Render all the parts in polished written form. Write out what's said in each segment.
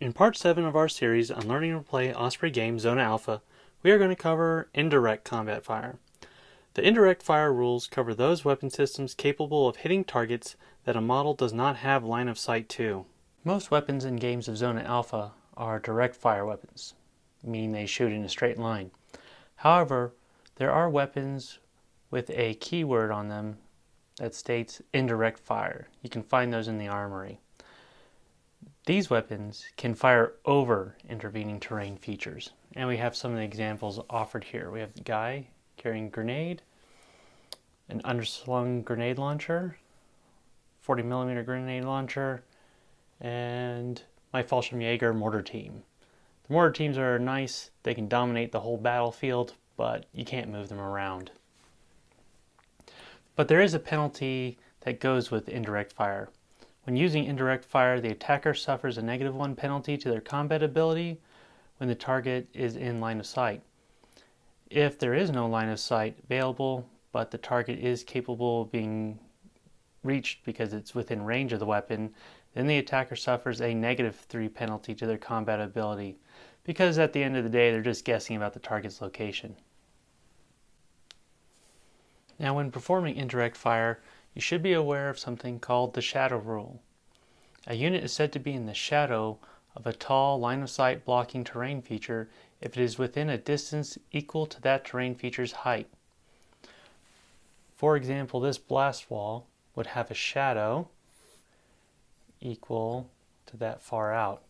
In part 7 of our series on learning to play Osprey game Zona Alfa, we are going to cover indirect combat fire. The indirect fire rules cover those weapon systems capable of hitting targets that a model does not have line of sight to. Most weapons in games of Zona Alfa are direct fire weapons, meaning they shoot in a straight line. However, there are weapons with a keyword on them that states indirect fire. You can find those in the armory. These weapons can fire over intervening terrain features, and we have some of the examples offered here. We have the guy carrying a grenade, an underslung grenade launcher, 40mm grenade launcher, and my Fallschirmjäger mortar team. The mortar teams are nice, they can dominate the whole battlefield, but you can't move them around. But there is a penalty that goes with indirect fire. When using indirect fire, the attacker suffers a -1 penalty to their combat ability when the target is in line of sight. If there is no line of sight available, but the target is capable of being reached because it's within range of the weapon, then the attacker suffers a -3 penalty to their combat ability, because at the end of the day, they're just guessing about the target's location. Now, when performing indirect fire, you should be aware of something called the shadow rule. A unit is said to be in the shadow of a tall line-of-sight blocking terrain feature if it is within a distance equal to that terrain feature's height. For example, this blast wall would have a shadow equal to that far out.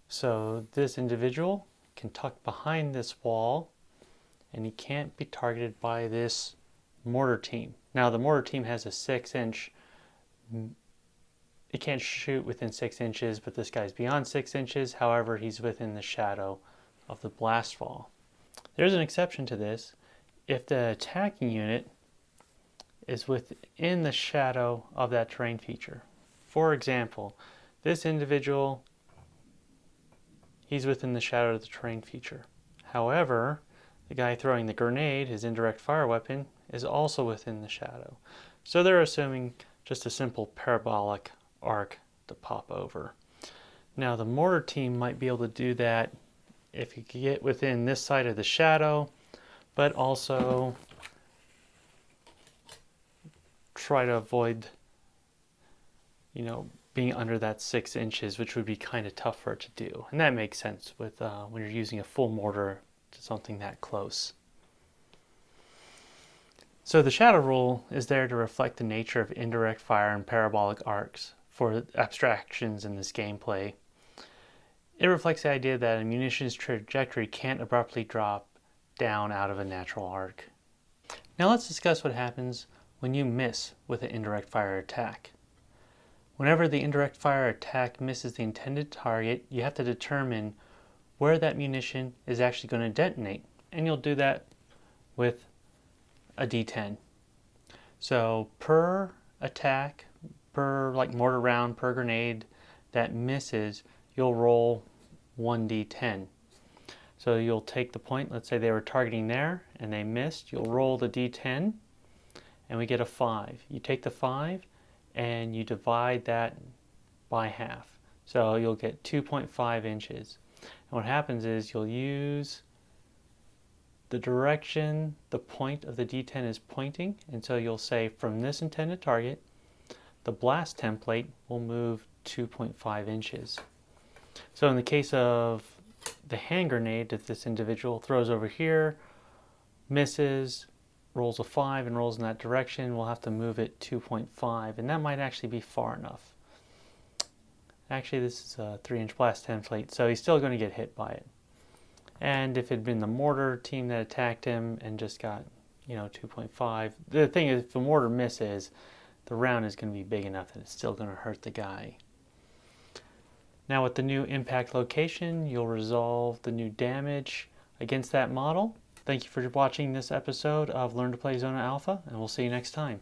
So this individual can tuck behind this wall and he can't be targeted by this mortar team. Now the mortar team has a 6-inch, it can't shoot within 6 inches, but this guy's beyond 6 inches. However, he's within the shadow of the blast wall. There's an exception to this. If the attacking unit is within the shadow of that terrain feature. For example, this individual, he's within the shadow of the terrain feature. However, the guy throwing the grenade, his indirect fire weapon, is also within the shadow. So they're assuming just a simple parabolic arc to pop over. Now the mortar team might be able to do that if you can get within this side of the shadow, but also try to avoid, being under that 6 inches, which would be kind of tough for it to do. And that makes sense with when you're using a full mortar to something that close. So the shadow rule is there to reflect the nature of indirect fire and parabolic arcs for abstractions in this gameplay. It reflects the idea that a munition's trajectory can't abruptly drop down out of a natural arc. Now let's discuss what happens when you miss with an indirect fire attack. Whenever the indirect fire attack misses the intended target, you have to determine where that munition is actually going to detonate, and you'll do that with a D10. So per attack, per mortar round, per grenade that misses, you'll roll 1d10. So you'll take the point, let's say they were targeting there and they missed, you'll roll the d10 and we get a 5. You take the 5 and you divide that by half. So you'll get 2.5 inches. And what happens is you'll use the direction the point of the D10 is pointing, and so you'll say from this intended target, the blast template will move 2.5 inches. So in the case of the hand grenade that this individual throws over here, misses, rolls a 5 and rolls in that direction, we'll have to move it 2.5, and that might actually be far enough. Actually, this is a 3-inch blast template, so he's still going to get hit by it. And if it had been the mortar team that attacked him and just got, 2.5, the thing is, if the mortar misses, the round is going to be big enough that it's still going to hurt the guy. Now with the new impact location, you'll resolve the new damage against that model. Thank you for watching this episode of Learn to Play Zona Alfa, and we'll see you next time.